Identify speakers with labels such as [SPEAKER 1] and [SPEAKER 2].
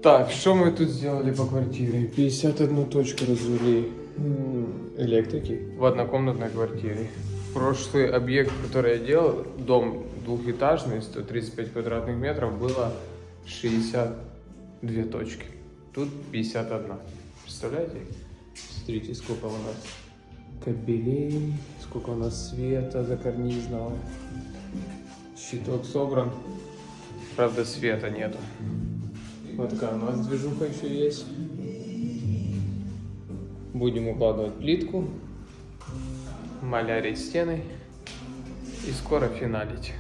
[SPEAKER 1] Так, что мы тут сделали по квартире? 51 точку развели электрики в однокомнатной квартире. Прошлый объект, который я делал, дом двухэтажный, 135 квадратных метров, было 62 точки. Тут 51. Представляете? Смотрите, сколько у нас кабелей, сколько у нас света закарнизного. Щиток собран. Правда, света нету. Вот такая у нас движуха еще есть. Будем укладывать плитку, малярить стены и скоро финалить.